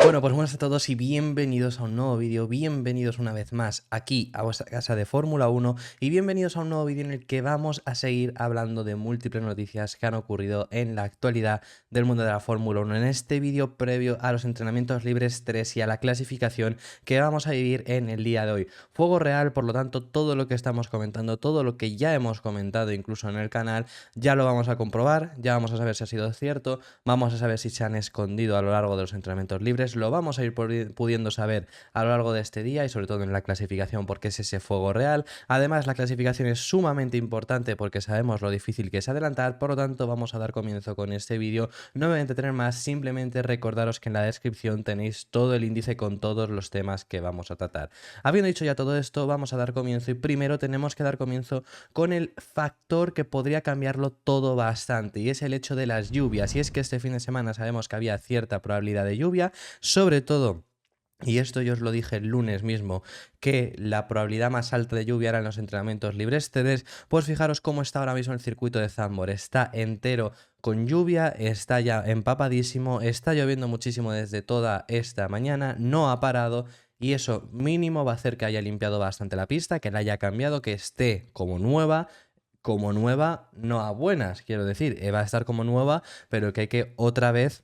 Bueno, pues buenas a todos y bienvenidos a un nuevo vídeo, bienvenidos una vez más aquí a vuestra casa de Fórmula 1 y bienvenidos a un nuevo vídeo en el que vamos a seguir hablando de múltiples noticias que han ocurrido en la actualidad del mundo de la Fórmula 1. En este vídeo previo a los entrenamientos libres 3 y a la clasificación que vamos a vivir en el día de hoy. Fuego real, por lo tanto, todo lo que estamos comentando, todo lo que ya hemos comentado incluso en el canal, ya lo vamos a comprobar, ya vamos a saber si ha sido cierto, vamos a saber si se han escondido a lo largo de los entrenamientos libres. Lo vamos a ir pudiendo saber a lo largo de este día y sobre todo en la clasificación porque es ese fuego real. Además, la clasificación es sumamente importante porque sabemos lo difícil que es adelantar, por lo tanto vamos a dar comienzo con este vídeo. No me voy a entretener más, simplemente recordaros que en la descripción tenéis todo el índice con todos los temas que vamos a tratar. Habiendo dicho ya todo esto, vamos a dar comienzo y primero tenemos que dar comienzo con el factor que podría cambiarlo todo bastante y es el hecho de las lluvias. Y es que este fin de semana sabemos que había cierta probabilidad de lluvia, sobre todo, y esto yo os lo dije el lunes mismo, que la probabilidad más alta de lluvia era en los entrenamientos libres 3, pues fijaros cómo está ahora mismo el circuito de Zandvoort, está entero con lluvia, está ya empapadísimo, está lloviendo muchísimo desde toda esta mañana, no ha parado. Y eso mínimo va a hacer que haya limpiado bastante la pista, que la haya cambiado, que esté como nueva, no a buenas, quiero decir, va a estar como nueva, pero que hay que otra vez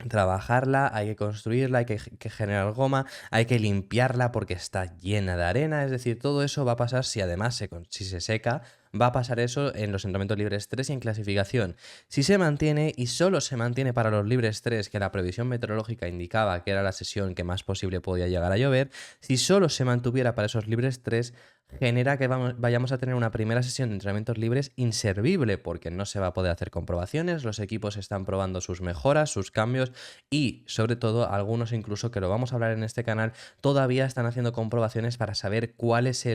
trabajarla, hay que construirla, hay que generar goma, hay que limpiarla porque está llena de arena, es decir, todo eso va a pasar si además si se seca, va a pasar eso en los entrenamientos libres 3 y en clasificación. Si se mantiene y solo se mantiene para los libres 3, que la previsión meteorológica indicaba que era la sesión que más posible podía llegar a llover, si solo se mantuviera para esos libres 3, genera que vayamos a tener una primera sesión de entrenamientos libres inservible porque no se va a poder hacer comprobaciones, los equipos están probando sus mejoras, sus cambios y sobre todo algunos incluso, que lo vamos a hablar en este canal, todavía están haciendo comprobaciones para saber cuál es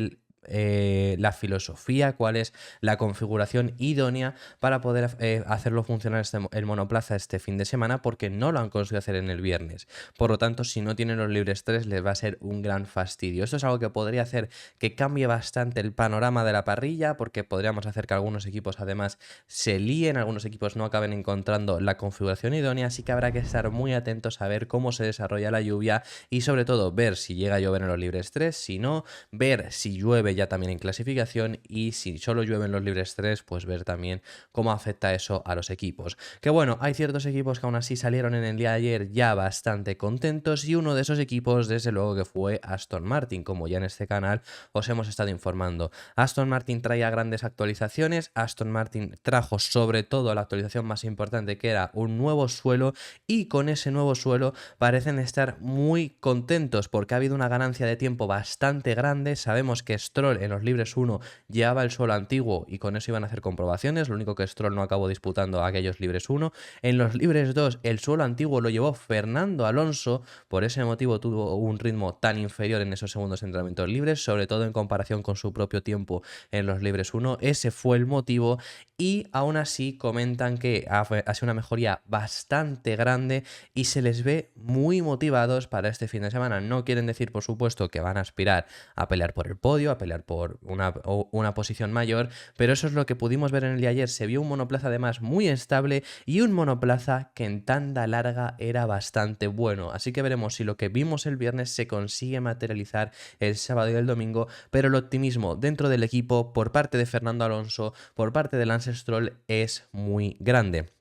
la filosofía, cuál es la configuración idónea para poder hacerlo funcionar el monoplaza este fin de semana, porque no lo han conseguido hacer en el viernes. Por lo tanto, si no tienen los libres 3 les va a ser un gran fastidio. Esto es algo que podría hacer que cambie bastante el panorama de la parrilla, porque podríamos hacer que algunos equipos además se líen, algunos equipos no acaben encontrando la configuración idónea, así que habrá que estar muy atentos a ver cómo se desarrolla la lluvia y sobre todo ver si llega a llover en los libres 3, si no, ver si llueve ya también en clasificación y si solo llueve en los libres 3, pues ver también cómo afecta eso a los equipos. Que bueno, hay ciertos equipos que aún así salieron en el día de ayer ya bastante contentos y uno de esos equipos desde luego que fue Aston Martin, como ya en este canal os hemos estado informando. Aston Martin traía grandes actualizaciones, Aston Martin trajo sobre todo la actualización más importante, que era un nuevo suelo, y con ese nuevo suelo parecen estar muy contentos porque ha habido una ganancia de tiempo bastante grande. Sabemos que Stroll en los libres 1 llevaba el suelo antiguo y con eso iban a hacer comprobaciones, lo único que Stroll no acabó disputando aquellos libres 1. En los libres 2 el suelo antiguo lo llevó Fernando Alonso, por ese motivo tuvo un ritmo tan inferior en esos segundos entrenamientos libres, sobre todo en comparación con su propio tiempo en los libres 1, ese fue el motivo, y aún así comentan que ha sido una mejoría bastante grande y se les ve muy motivados para este fin de semana. No quieren decir, por supuesto, que van a aspirar a pelear por el podio, a pelear por una posición mayor, pero eso es lo que pudimos ver en el día de ayer. Se vio un monoplaza además muy estable y un monoplaza que en tanda larga era bastante bueno, así que veremos si lo que vimos el viernes se consigue materializar el sábado y el domingo, pero el optimismo dentro del equipo por parte de Fernando Alonso, por parte de Lance Stroll, es muy grande.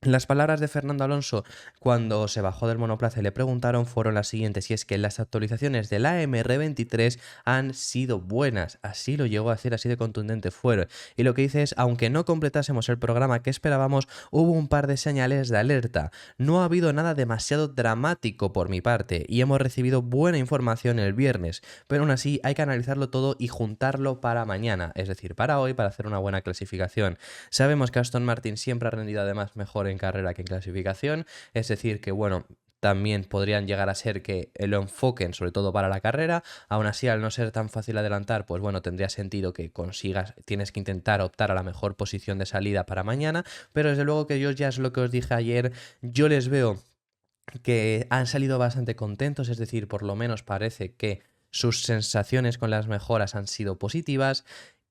Las palabras de Fernando Alonso cuando se bajó del monoplaza y le preguntaron fueron las siguientes, y es que las actualizaciones de la MR23 han sido buenas, así lo llegó a decir, así de contundente fueron, y lo que dice es: aunque no completásemos el programa que esperábamos, hubo un par de señales de alerta, no ha habido nada demasiado dramático por mi parte y hemos recibido buena información el viernes, pero aún así hay que analizarlo todo y juntarlo para mañana, es decir, para hoy, para hacer una buena clasificación. Sabemos que Aston Martin siempre ha rendido además mejor en carrera que en clasificación, es decir que bueno, también podrían llegar a ser que lo enfoquen sobre todo para la carrera. Aún así, al no ser tan fácil adelantar, pues bueno, tendría sentido que tienes que intentar optar a la mejor posición de salida para mañana, pero desde luego que yo ya es lo que os dije ayer, yo les veo que han salido bastante contentos, es decir, por lo menos parece que sus sensaciones con las mejoras han sido positivas.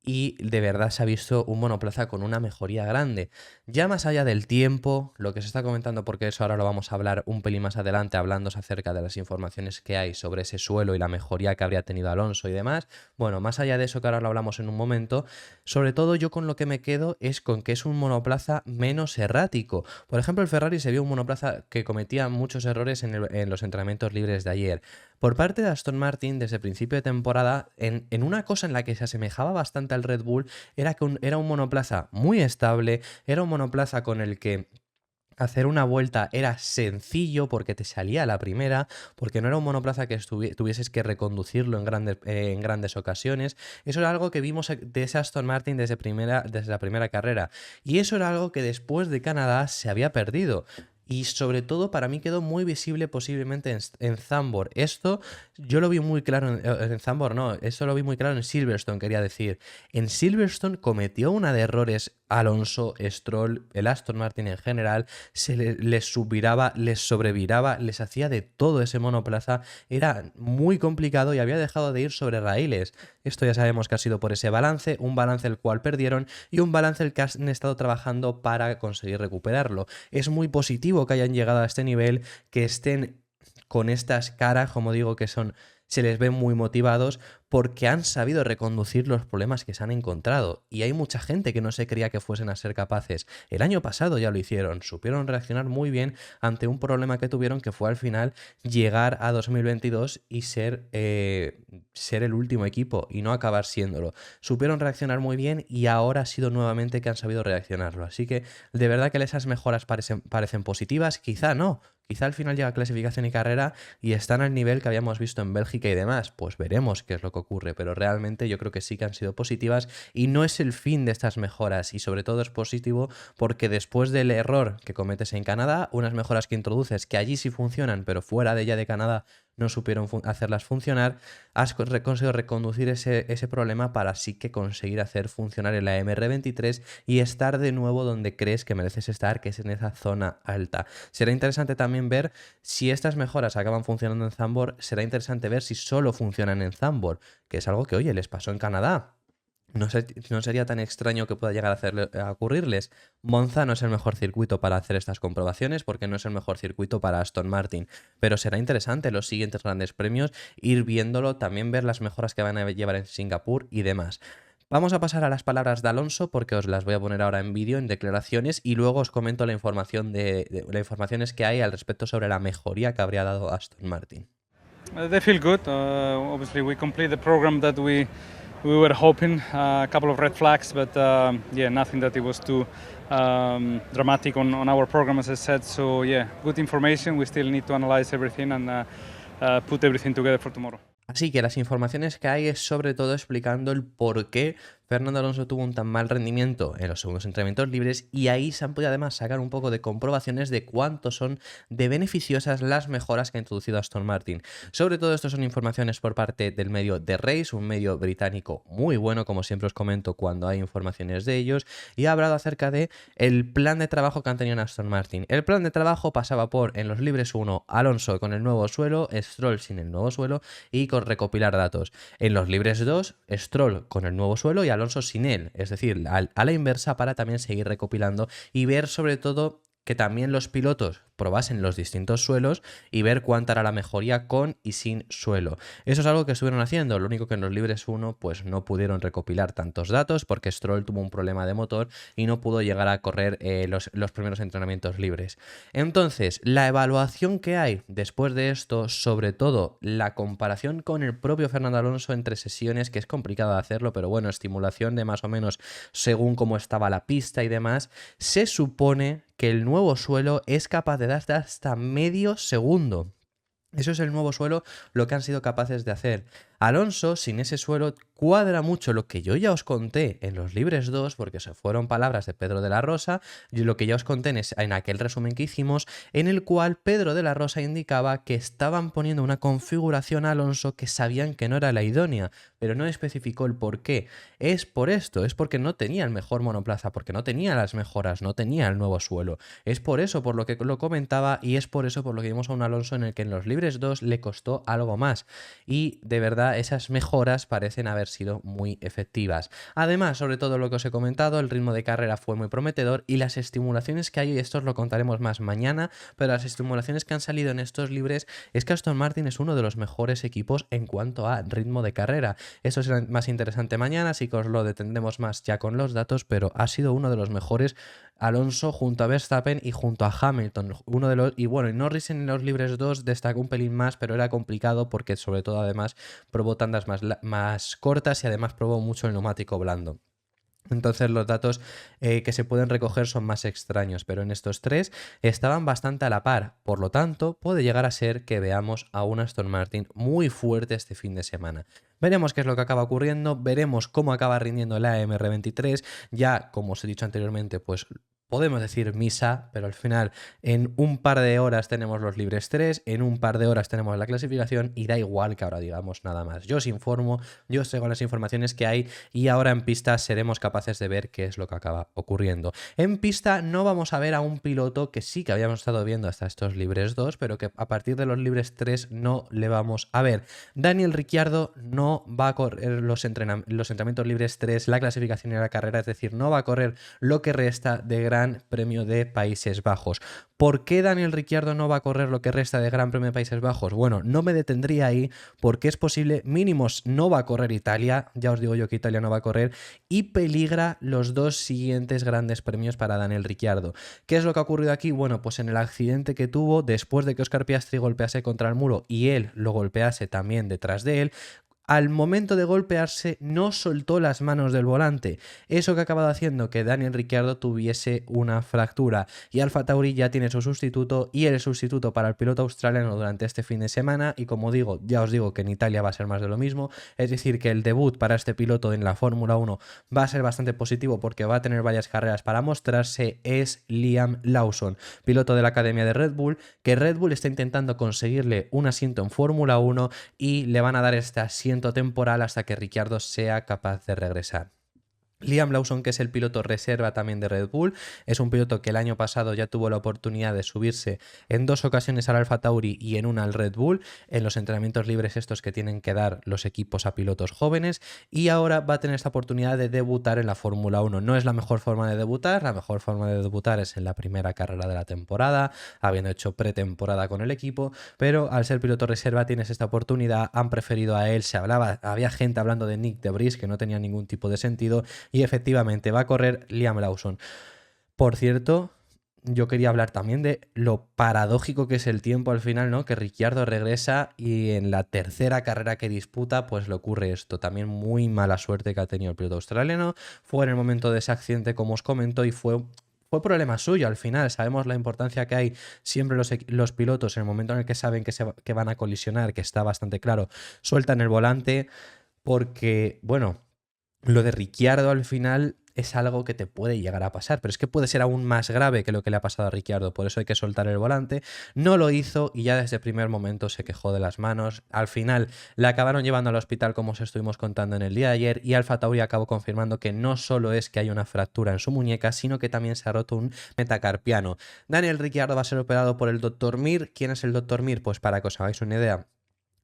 y de verdad se ha visto un monoplaza con una mejoría grande. Ya más allá del tiempo, lo que se está comentando, porque eso ahora lo vamos a hablar un pelín más adelante, hablando acerca de las informaciones que hay sobre ese suelo y la mejoría que habría tenido Alonso y demás. Bueno, más allá de eso, que ahora lo hablamos en un momento, sobre todo yo con lo que me quedo es con que es un monoplaza menos errático. Por ejemplo, el Ferrari se vio un monoplaza que cometía muchos errores en los entrenamientos libres de ayer. Por parte de Aston Martin, desde principio de temporada, en una cosa en la que se asemejaba bastante al Red Bull, era que era un monoplaza muy estable, era un monoplaza con el que hacer una vuelta era sencillo porque te salía a la primera, porque no era un monoplaza que tuvieses que reconducirlo en grandes ocasiones. Eso era algo que vimos de ese Aston Martin desde la primera carrera. Y eso era algo que después de Canadá se había perdido. Y sobre todo para mí quedó muy visible posiblemente en Zandvoort. Esto yo lo vi muy claro en Zandvoort, no, esto lo vi muy claro en Silverstone, quería decir. En Silverstone cometió una de errores Alonso, Stroll, el Aston Martin en general, les subviraba, les sobreviraba, les hacía de todo ese monoplaza. Era muy complicado y había dejado de ir sobre raíles. Esto ya sabemos que ha sido por ese balance, un balance el cual perdieron y un balance el que han estado trabajando para conseguir recuperarlo. Es muy positivo que hayan llegado a este nivel, que estén con estas caras, como digo, se les ven muy motivados porque han sabido reconducir los problemas que se han encontrado. Y hay mucha gente que no se creía que fuesen a ser capaces. El año pasado ya lo hicieron, supieron reaccionar muy bien ante un problema que tuvieron, que fue al final llegar a 2022 y ser el último equipo y no acabar siéndolo. Supieron reaccionar muy bien y ahora ha sido nuevamente que han sabido reaccionarlo. Así que de verdad que esas mejoras parecen positivas, quizá no. Quizá al final llega clasificación y carrera y están al nivel que habíamos visto en Bélgica y demás. Pues veremos qué es lo que ocurre, pero realmente yo creo que sí que han sido positivas y no es el fin de estas mejoras, y sobre todo es positivo porque después del error que cometes en Canadá, unas mejoras que introduces que allí sí funcionan, pero fuera de ella de Canadá no supieron hacerlas funcionar, has conseguido reconducir ese problema para así que conseguir hacer funcionar el AMR23 y estar de nuevo donde crees que mereces estar, que es en esa zona alta. Será interesante también ver si estas mejoras acaban funcionando en Zandvoort, será interesante ver si solo funcionan en Zandvoort, que es algo que, oye, les pasó en Canadá. No sería tan extraño que pueda llegar a ocurrirles. Monza no es el mejor circuito para hacer estas comprobaciones porque no es el mejor circuito para Aston Martin, pero será interesante los siguientes grandes premios ir viéndolo, también ver las mejoras que van a llevar en Singapur y demás. Vamos a pasar a las palabras de Alonso porque os las voy a poner ahora en vídeo, en declaraciones, y luego os comento la información las informaciones que hay al respecto sobre la mejoría que habría dado Aston Martin. They feel good. Obviously, we complete the program that we were hoping. A couple of red flags, but yeah, nothing that it was too dramatic on our program, as I said. So yeah, good information. We still need to analyze everything and put everything together for tomorrow. Así que las informaciones que hay es sobre todo explicando el por qué Fernando Alonso tuvo un tan mal rendimiento en los segundos entrenamientos libres, y ahí se han podido además sacar un poco de comprobaciones de cuánto son de beneficiosas las mejoras que ha introducido Aston Martin. Sobre todo esto son informaciones por parte del medio The Race, un medio británico muy bueno, como siempre os comento cuando hay informaciones de ellos, y ha hablado acerca de el plan de trabajo que han tenido en Aston Martin. El plan de trabajo pasaba por, en los libres 1, Alonso con el nuevo suelo, Stroll sin el nuevo suelo y con recopilar datos. En los libres 2, Stroll con el nuevo suelo y Alonso sin él, es decir, a la inversa, para también seguir recopilando y ver sobre todo que también los pilotos probasen los distintos suelos y ver cuánta era la mejoría con y sin suelo. Eso es algo que estuvieron haciendo, lo único que en los libres 1 pues no pudieron recopilar tantos datos porque Stroll tuvo un problema de motor y no pudo llegar a correr los primeros entrenamientos libres. Entonces, la evaluación que hay después de esto, sobre todo la comparación con el propio Fernando Alonso entre sesiones, que es complicado de hacerlo, pero bueno, estimulación de más o menos según cómo estaba la pista y demás, se supone que el nuevo suelo es capaz de dar hasta medio segundo. Eso es el nuevo suelo, lo que han sido capaces de hacer. Alonso, sin ese suelo, cuadra mucho lo que yo ya os conté en los libres 2, porque se fueron palabras de Pedro de la Rosa, y lo que ya os conté en aquel resumen que hicimos, en el cual Pedro de la Rosa indicaba que estaban poniendo una configuración a Alonso que sabían que no era la idónea, pero no especificó el por qué. Es por esto, es porque no tenía el mejor monoplaza, porque no tenía las mejoras, no tenía el nuevo suelo. Es por eso por lo que lo comentaba, y es por eso por lo que vimos a un Alonso en el que en los libres 2 le costó algo más. Y de verdad pinta, esas mejoras parecen haber sido muy efectivas. Además, sobre todo lo que os he comentado, el ritmo de carrera fue muy prometedor y las estimulaciones que hay, y esto os lo contaremos más mañana, pero las estimulaciones que han salido en estos libres es que Aston Martin es uno de los mejores equipos en cuanto a ritmo de carrera. Eso será más interesante mañana, así que os lo detendremos más ya con los datos, pero ha sido uno de los mejores Alonso junto a Verstappen y junto a Hamilton, uno de los, y bueno, Norris en los libres 2 destacó un pelín más, pero era complicado porque sobre todo además probó tandas más cortas y además probó mucho el neumático blando. Entonces los datos que se pueden recoger son más extraños, pero en estos tres estaban bastante a la par. Por lo tanto, puede llegar a ser que veamos a un Aston Martin muy fuerte este fin de semana. Veremos qué es lo que acaba ocurriendo, veremos cómo acaba rindiendo la AMR23. Ya, como os he dicho anteriormente, pues podemos decir misa, pero al final en un par de horas tenemos los libres 3, en un par de horas tenemos la clasificación y da igual que ahora digamos nada más. Yo os informo, yo os traigo las informaciones que hay y ahora en pista seremos capaces de ver qué es lo que acaba ocurriendo. En pista no vamos a ver a un piloto que sí que habíamos estado viendo hasta estos libres 2, pero que a partir de los libres 3 no le vamos a ver. Daniel Ricciardo no va a correr los entrenamientos libres 3, la clasificación y la carrera, es decir, no va a correr lo que resta de Gran Premio de Países Bajos. ¿Por qué Daniel Ricciardo no va a correr lo que resta de Gran Premio de Países Bajos? Bueno, no me detendría ahí porque es posible, mínimos no va a correr Italia, ya os digo yo que Italia no va a correr, y peligra los dos siguientes grandes premios para Daniel Ricciardo. ¿Qué es lo que ha ocurrido aquí? Bueno, pues en el accidente que tuvo después de que Oscar Piastri golpease contra el muro y él lo golpease también detrás de él, al momento de golpearse no soltó las manos del volante. Eso que ha acabado haciendo que Daniel Ricciardo tuviese una fractura. Y Alfa Tauri ya tiene su sustituto y el sustituto para el piloto australiano durante este fin de semana. Y como digo, ya os digo que en Italia va a ser más de lo mismo. Es decir, que el debut para este piloto en la Fórmula 1 va a ser bastante positivo porque va a tener varias carreras para mostrarse. Es Liam Lawson, piloto de la Academia de Red Bull, que Red Bull está intentando conseguirle un asiento en Fórmula 1 y le van a dar este asiento temporal hasta que Ricciardo sea capaz de regresar. Liam Lawson, que es el piloto reserva también de Red Bull, es un piloto que el año pasado ya tuvo la oportunidad de subirse en 2 ocasiones al Alfa Tauri y en una al Red Bull, en los entrenamientos libres estos que tienen que dar los equipos a pilotos jóvenes, y ahora va a tener esta oportunidad de debutar en la Fórmula 1. No es la mejor forma de debutar, la mejor forma de debutar es en la primera carrera de la temporada, habiendo hecho pretemporada con el equipo, pero al ser piloto reserva tienes esta oportunidad, han preferido a él, había gente hablando de Nyck de Vries que no tenía ningún tipo de sentido, y efectivamente va a correr Liam Lawson. Por cierto, yo quería hablar también de lo paradójico que es el tiempo al final, ¿no? Que Ricciardo regresa y en la tercera carrera que disputa, pues le ocurre esto. También muy mala suerte que ha tenido el piloto australiano. Fue en el momento de ese accidente, como os comento, y fue problema suyo al final. Sabemos la importancia que hay siempre los pilotos en el momento en el que saben que van a colisionar, que está bastante claro, sueltan el volante porque, bueno, lo de Ricciardo al final es algo que te puede llegar a pasar, pero es que puede ser aún más grave que lo que le ha pasado a Ricciardo, por eso hay que soltar el volante. No lo hizo y ya desde el primer momento se quejó de las manos. Al final la acabaron llevando al hospital, como os estuvimos contando en el día de ayer, y Alfa Tauri acabó confirmando que no solo es que hay una fractura en su muñeca, sino que también se ha roto un metacarpiano. Daniel Ricciardo va a ser operado por el Dr. Mir. ¿Quién es el Dr. Mir? Pues para que os hagáis una idea,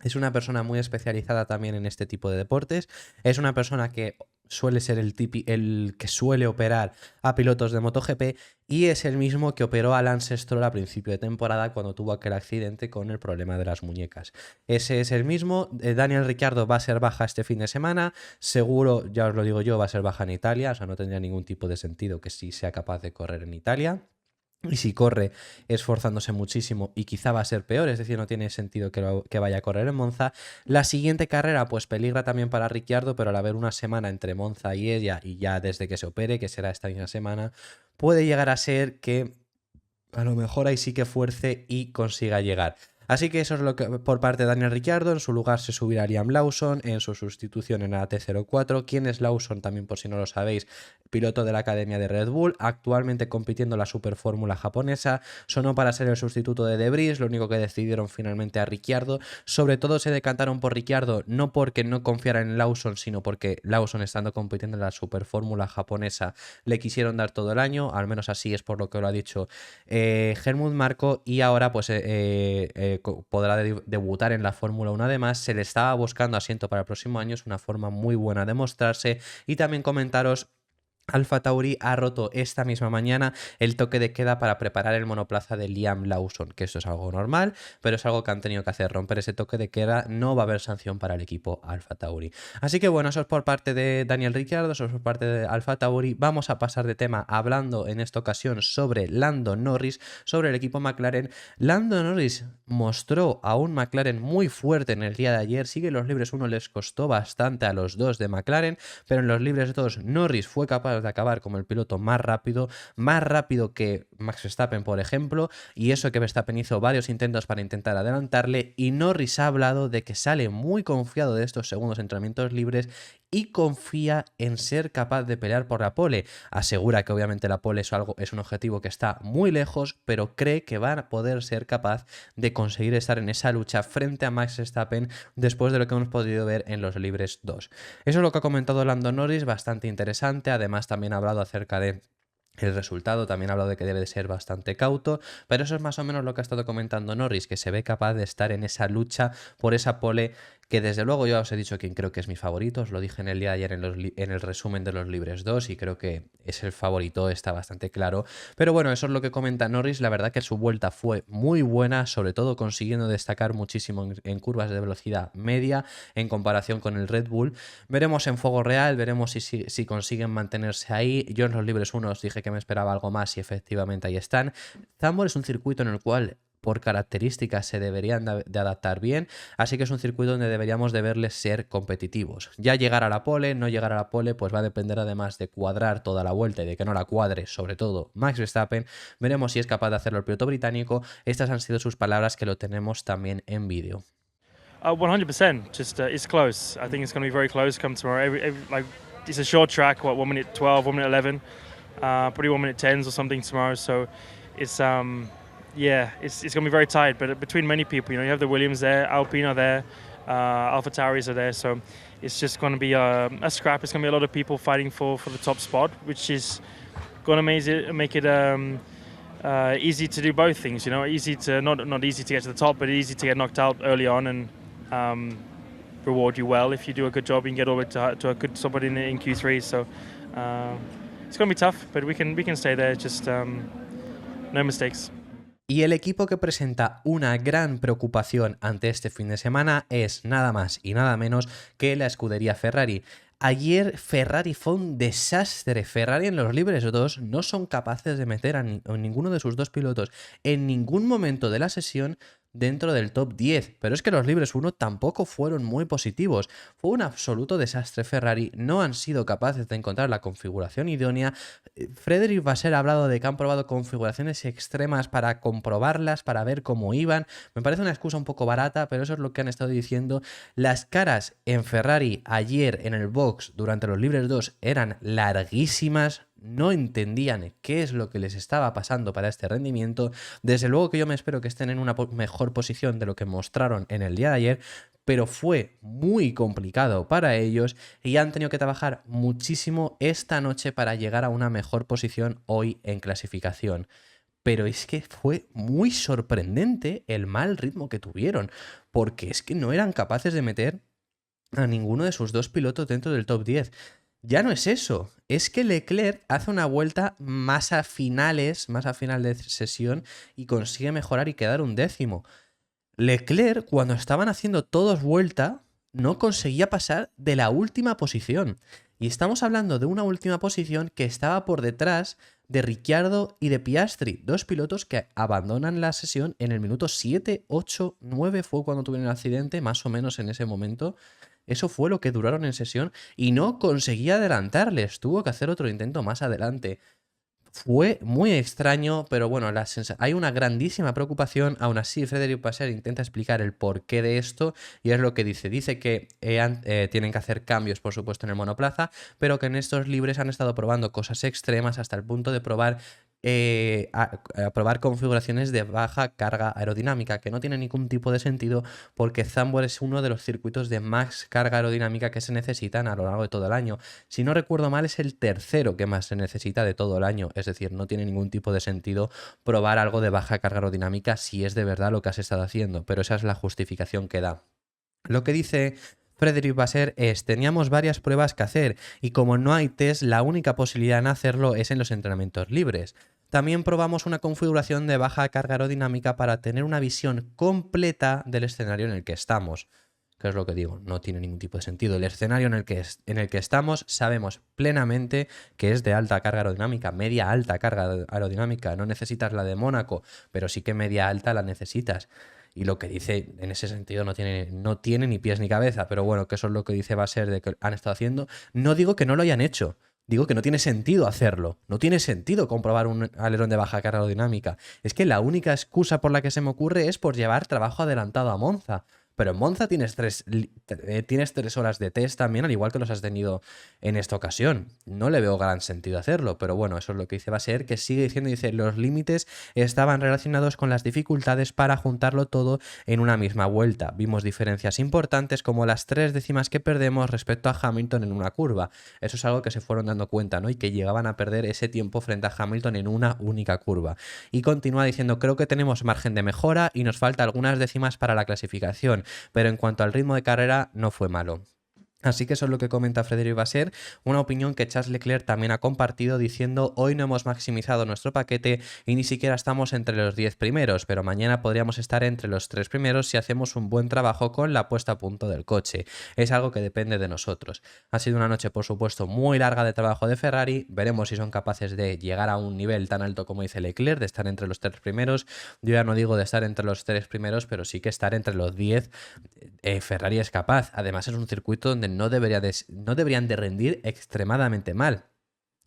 es una persona muy especializada también en este tipo de deportes. Es una persona que suele ser el que suele operar a pilotos de MotoGP y es el mismo que operó a Lance Stroll a principio de temporada cuando tuvo aquel accidente con el problema de las muñecas. Ese es el mismo. Daniel Ricciardo va a ser baja este fin de semana. Seguro, ya os lo digo yo, va a ser baja en Italia. O sea, no tendría ningún tipo de sentido que sí sea capaz de correr en Italia. Y si corre esforzándose muchísimo y quizá va a ser peor, es decir, no tiene sentido que vaya a correr en Monza. La siguiente carrera pues peligra también para Ricciardo, pero al haber una semana entre Monza y ella y ya desde que se opere, que será esta misma semana, puede llegar a ser que a lo mejor ahí sí que fuerce y consiga llegar. Así que eso es lo que por parte de Daniel Ricciardo. En su lugar se subirá Liam Lawson, en su sustitución en la T04. ¿Quién es Lawson? También por si no lo sabéis, piloto de la Academia de Red Bull, actualmente compitiendo en la Super Fórmula japonesa. Sonó para ser el sustituto de De Vries, lo único que decidieron finalmente a Ricciardo. Sobre todo se decantaron por Ricciardo, no porque no confiaran en Lawson, sino porque Lawson, estando compitiendo en la Super Fórmula japonesa, le quisieron dar todo el año, al menos así es por lo que lo ha dicho Helmut Marko. Y ahora pues podrá debutar en la Fórmula 1. Además, se le estaba buscando asiento para el próximo año, es una forma muy buena de mostrarse. Y también comentaros, AlphaTauri ha roto esta misma mañana el toque de queda para preparar el monoplaza de Liam Lawson, que esto es algo normal, pero es algo que han tenido que hacer, romper ese toque de queda. No va a haber sanción para el equipo AlphaTauri. Así que bueno, eso es por parte de Daniel Ricciardo, eso es por parte de AlphaTauri. Vamos a pasar de tema hablando en esta ocasión sobre Lando Norris, sobre el equipo McLaren. Lando Norris mostró a un McLaren muy fuerte en el día de ayer. Sí que en los libres 1 les costó bastante a los dos de McLaren, pero en los libres 2 Norris fue capaz de acabar como el piloto más rápido que Max Verstappen, por ejemplo, y eso que Verstappen hizo varios intentos para intentar adelantarle, y Norris ha hablado de que sale muy confiado de estos segundos entrenamientos libres y confía en ser capaz de pelear por la pole. Asegura que obviamente la pole es un objetivo que está muy lejos, pero cree que va a poder ser capaz de conseguir estar en esa lucha frente a Max Verstappen después de lo que hemos podido ver en los libres 2. Eso es lo que ha comentado Lando Norris, bastante interesante. Además, también ha hablado acerca de el resultado, también ha hablado de que debe de ser bastante cauto, pero eso es más o menos lo que ha estado comentando Norris, que se ve capaz de estar en esa lucha por esa pole, que desde luego yo os he dicho quién creo que es mi favorito, os lo dije en el día de ayer en el resumen de los libres 2 y creo que es el favorito, está bastante claro. Pero bueno, eso es lo que comenta Norris. La verdad que su vuelta fue muy buena, sobre todo consiguiendo destacar muchísimo en curvas de velocidad media en comparación con el Red Bull. Veremos en fuego real, veremos si consiguen mantenerse ahí. Yo en los libres 1 os dije que me esperaba algo más y efectivamente ahí están. Zandvoort es un circuito en el cual por características se deberían de adaptar bien, así que es un circuito donde deberíamos de verles ser competitivos. Ya llegar a la pole, no llegar a la pole, pues va a depender además de cuadrar toda la vuelta y de que no la cuadre, sobre todo Max Verstappen. Veremos si es capaz de hacerlo el piloto británico. Estas han sido sus palabras, que lo tenemos también en vídeo. 100%. Just it's close. I think it's going to be very close come tomorrow. Like it's a short track. What 1 minute 12, 1 minute 11, probably 1 minute 10s or something tomorrow. So it's yeah, it's going to be very tight. But between many people, you have the Williams there, Alpine are there, AlphaTauris are there. So it's just going to be a scrap. It's going to be a lot of people fighting for the top spot, which is going to make it easy to do both things. Easy to not easy to get to the top, but easy to get knocked out early on and reward you well if you do a good job and get over to a good spot in Q3. So it's going to be tough, but we can stay there. Just no mistakes. Y el equipo que presenta una gran preocupación ante este fin de semana es nada más y nada menos que la escudería Ferrari. Ayer Ferrari fue un desastre. Ferrari en los libres 2 no son capaces de meter a ninguno de sus dos pilotos en ningún momento de la sesión dentro del top 10, pero es que los libres 1 tampoco fueron muy positivos. Fue un absoluto desastre Ferrari, no han sido capaces de encontrar la configuración idónea. Frédéric Vasseur ha hablado de que han probado configuraciones extremas para comprobarlas, para ver cómo iban. Me parece una excusa un poco barata, pero eso es lo que han estado diciendo. Las caras en Ferrari ayer en el box durante los libres 2 eran larguísimas. No entendían qué es lo que les estaba pasando para este rendimiento. Desde luego que yo me espero que estén en una mejor posición de lo que mostraron en el día de ayer, pero fue muy complicado para ellos y han tenido que trabajar muchísimo esta noche para llegar a una mejor posición hoy en clasificación. Pero es que fue muy sorprendente el mal ritmo que tuvieron, porque es que no eran capaces de meter a ninguno de sus dos pilotos dentro del top 10. Ya no es eso, es que Leclerc hace una vuelta más a final de sesión y consigue mejorar y quedar un décimo. Leclerc, cuando estaban haciendo todos vuelta, no conseguía pasar de la última posición. Y estamos hablando de una última posición que estaba por detrás de Ricciardo y de Piastri, dos pilotos que abandonan la sesión en el minuto 7, 8, 9, fue cuando tuvieron el accidente, más o menos en ese momento. Eso fue lo que duraron en sesión y no conseguía adelantarles. Tuvo que hacer otro intento más adelante. Fue muy extraño, pero bueno, hay una grandísima preocupación. Aún así, Frédéric Vasseur intenta explicar el porqué de esto y es lo que dice. Dice que tienen que hacer cambios, por supuesto, en el monoplaza, pero que en estos libres han estado probando cosas extremas hasta el punto de probar a probar configuraciones de baja carga aerodinámica, que no tiene ningún tipo de sentido porque Zandvoort es uno de los circuitos de más carga aerodinámica que se necesitan a lo largo de todo el año. Si no recuerdo mal, es el tercero que más se necesita de todo el año, es decir, no tiene ningún tipo de sentido probar algo de baja carga aerodinámica si es de verdad lo que has estado haciendo, pero esa es la justificación que da. Lo que dice Frédéric Vasseur es: teníamos varias pruebas que hacer y como no hay test, la única posibilidad en hacerlo es en los entrenamientos libres. También probamos una configuración de baja carga aerodinámica para tener una visión completa del escenario en el que estamos. Que es lo que digo, no tiene ningún tipo de sentido. El escenario en el que estamos sabemos plenamente que es de alta carga aerodinámica, media alta carga aerodinámica. No necesitas la de Mónaco, pero sí que media alta la necesitas. Y lo que dice en ese sentido no tiene ni pies ni cabeza, pero bueno, que eso es lo que dice Vasseur de que han estado haciendo. No digo que no lo hayan hecho, digo que no tiene sentido hacerlo. No tiene sentido comprobar un alerón de baja carga aerodinámica. Es que la única excusa por la que se me ocurre es por llevar trabajo adelantado a Monza. Pero en Monza tienes 3 horas de test también, al igual que los has tenido en esta ocasión. No le veo gran sentido hacerlo, pero bueno, eso es lo que dice Vasseur, que sigue diciendo, dice, los límites estaban relacionados con las dificultades para juntarlo todo en una misma vuelta. Vimos diferencias importantes como las 3 décimas que perdemos respecto a Hamilton en una curva. Eso es algo que se fueron dando cuenta, ¿no? Y que llegaban a perder ese tiempo frente a Hamilton en una única curva. Y continúa diciendo, creo que tenemos margen de mejora y nos falta algunas décimas para la clasificación, pero en cuanto al ritmo de carrera no fue malo. Así que eso es lo que comenta Frédéric Vasseur, una opinión que Charles Leclerc también ha compartido diciendo: hoy no hemos maximizado nuestro paquete y ni siquiera estamos entre los 10 primeros, pero mañana podríamos estar entre los 3 primeros si hacemos un buen trabajo con la puesta a punto del coche. Es algo que depende de nosotros. Ha sido una noche, por supuesto, muy larga de trabajo de Ferrari. Veremos si son capaces de llegar a un nivel tan alto como dice Leclerc, de estar entre los 3 primeros. Yo ya no digo de estar entre los 3 primeros, pero sí que estar entre los 10. Ferrari es capaz. Además es un circuito donde no deberían de rendir extremadamente mal.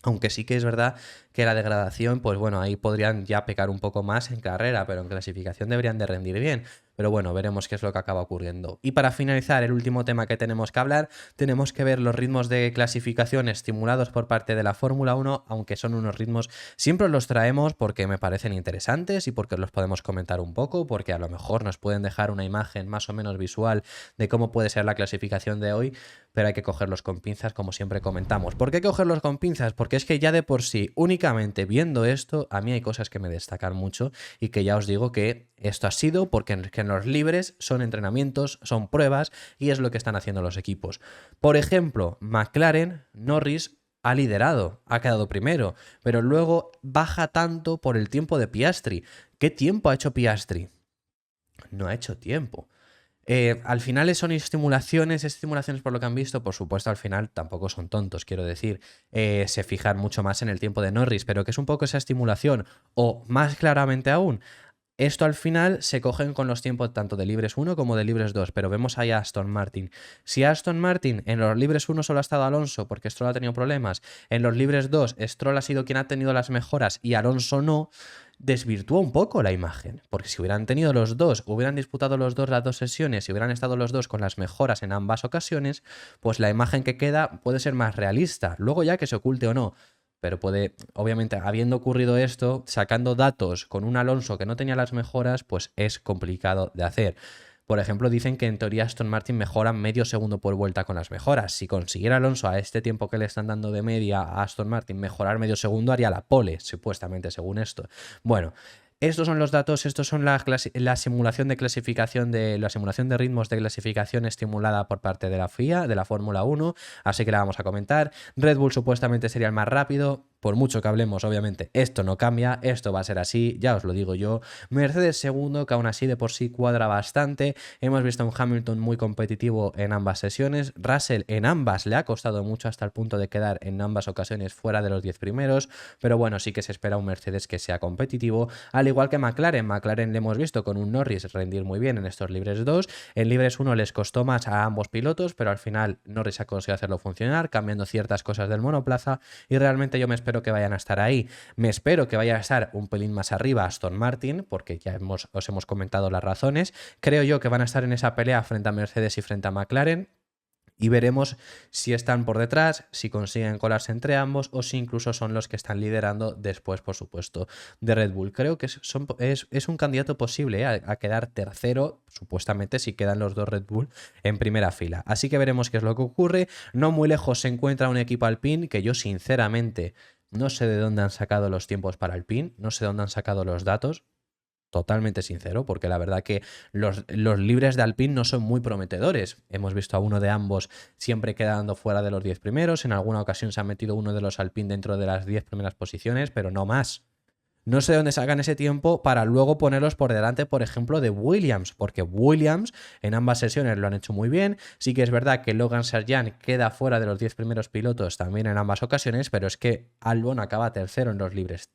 Aunque sí que es verdad que la degradación, pues bueno, ahí podrían ya pecar un poco más en carrera, pero en clasificación deberían de rendir bien. Pero bueno, veremos qué es lo que acaba ocurriendo. Y para finalizar, el último tema que tenemos que hablar, tenemos que ver los ritmos de clasificación estimulados por parte de la Fórmula 1, aunque son unos ritmos, siempre los traemos porque me parecen interesantes y porque los podemos comentar un poco, porque a lo mejor nos pueden dejar una imagen más o menos visual de cómo puede ser la clasificación de hoy, pero hay que cogerlos con pinzas, como siempre comentamos. ¿Por qué cogerlos con pinzas? Porque es que ya de por sí, únicamente viendo esto, a mí hay cosas que me destacan mucho y que ya os digo que esto ha sido porque en los libres son entrenamientos, son pruebas y es lo que están haciendo los equipos. Por ejemplo, McLaren, Norris ha liderado, ha quedado primero, pero luego baja tanto por el tiempo de Piastri. ¿Qué tiempo ha hecho Piastri? No ha hecho tiempo. Al final son estimulaciones por lo que han visto, por supuesto al final tampoco son tontos, quiero decir, se fijan mucho más en el tiempo de Norris, pero que es un poco esa estimulación, o más claramente aún, esto al final se cogen con los tiempos tanto de libres 1 como de libres 2, pero vemos ahí a Aston Martin. Si Aston Martin en los libres 1 solo ha estado Alonso porque Stroll ha tenido problemas, en los libres 2 Stroll ha sido quien ha tenido las mejoras y Alonso no, desvirtúa un poco la imagen, porque si hubieran tenido los dos, hubieran disputado los dos las 2 sesiones y hubieran estado los dos con las mejoras en ambas ocasiones, pues la imagen que queda puede ser más realista, luego ya que se oculte o no. Pero puede, obviamente, habiendo ocurrido esto, sacando datos con un Alonso que no tenía las mejoras, pues es complicado de hacer. Por ejemplo, dicen que en teoría Aston Martin mejora medio segundo por vuelta con las mejoras. Si consiguiera Alonso a este tiempo que le están dando de media a Aston Martin mejorar medio segundo, haría la pole, supuestamente, según esto. Bueno, estos son los datos, estos son la simulación de clasificación la simulación de ritmos de clasificación estimulada por parte de la FIA, de la Fórmula 1, así que la vamos a comentar. Red Bull supuestamente sería el más rápido, por mucho que hablemos, obviamente, esto no cambia, esto va a ser así, ya os lo digo yo. Mercedes segundo, que aún así de por sí cuadra bastante. Hemos visto a un Hamilton muy competitivo en ambas sesiones. Russell en ambas le ha costado mucho hasta el punto de quedar en ambas ocasiones fuera de los 10 primeros, pero bueno, sí que se espera un Mercedes que sea competitivo, al igual que McLaren. McLaren le hemos visto con un Norris rendir muy bien en estos libres 2. En libres 1 les costó más a ambos pilotos, pero al final Norris ha conseguido hacerlo funcionar, cambiando ciertas cosas del monoplaza, y realmente yo me espero que vayan a estar ahí. Me espero que vaya a estar un pelín más arriba Aston Martin, porque ya os hemos comentado las razones. Creo yo que van a estar en esa pelea frente a Mercedes y frente a McLaren. Y veremos si están por detrás, si consiguen colarse entre ambos o si incluso son los que están liderando después, por supuesto, de Red Bull. Creo que es un candidato posible a quedar tercero, supuestamente, si quedan los dos Red Bull en primera fila. Así que veremos qué es lo que ocurre. No muy lejos se encuentra un equipo Alpine que yo sinceramente no sé de dónde han sacado los tiempos para Alpine, no sé de dónde han sacado los datos. Totalmente sincero, porque la verdad que los libres de Alpine no son muy prometedores. Hemos visto a uno de ambos siempre quedando fuera de los 10 primeros. En alguna ocasión se ha metido uno de los Alpine dentro de las 10 primeras posiciones, pero no más. No sé de dónde sacan ese tiempo para luego ponerlos por delante, por ejemplo, de Williams, porque Williams en ambas sesiones lo han hecho muy bien. Sí que es verdad que Logan Sargent queda fuera de los 10 primeros pilotos también en ambas ocasiones, pero es que Albon acaba tercero en los libres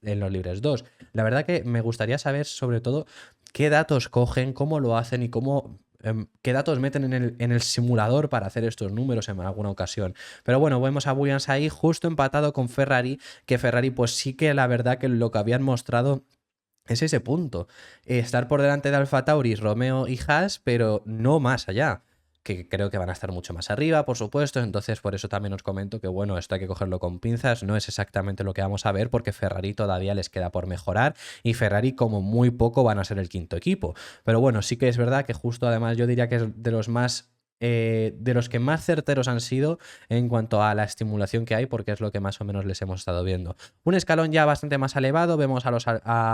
2. La verdad que me gustaría saber sobre todo qué datos cogen, cómo lo hacen y qué datos meten en el simulador para hacer estos números en alguna ocasión. Pero bueno, vemos a Williams ahí justo empatado con Ferrari, que Ferrari pues sí que la verdad que lo que habían mostrado es ese punto. Estar por delante de Alfa Tauri, Romeo y Haas, pero no más allá. Que creo que van a estar mucho más arriba, por supuesto, entonces por eso también os comento que bueno, esto hay que cogerlo con pinzas, no es exactamente lo que vamos a ver porque Ferrari todavía les queda por mejorar y Ferrari como muy poco van a ser el quinto equipo, pero bueno, sí que es verdad que justo además yo diría que es de los que más certeros han sido en cuanto a la estimulación que hay, porque es lo que más o menos les hemos estado viendo. Un escalón ya bastante más elevado, vemos a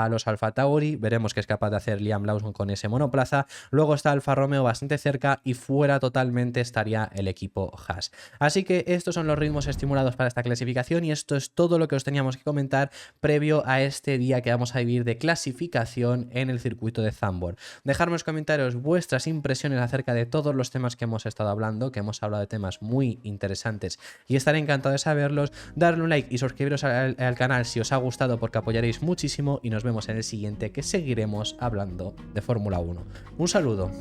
los Alfa Tauri, veremos qué es capaz de hacer Liam Lawson con ese monoplaza, luego está Alfa Romeo bastante cerca y fuera totalmente estaría el equipo Haas. Así que estos son los ritmos estimulados para esta clasificación y esto es todo lo que os teníamos que comentar previo a este día que vamos a vivir de clasificación en el circuito de Zandvoort. Dejadme en los comentarios vuestras impresiones acerca de todos los temas que hemos estado hablando, que hemos hablado de temas muy interesantes y estaré encantado de saberlos. Darle un like y suscribiros al canal si os ha gustado porque apoyaréis muchísimo y nos vemos en el siguiente que seguiremos hablando de Fórmula 1. Un saludo.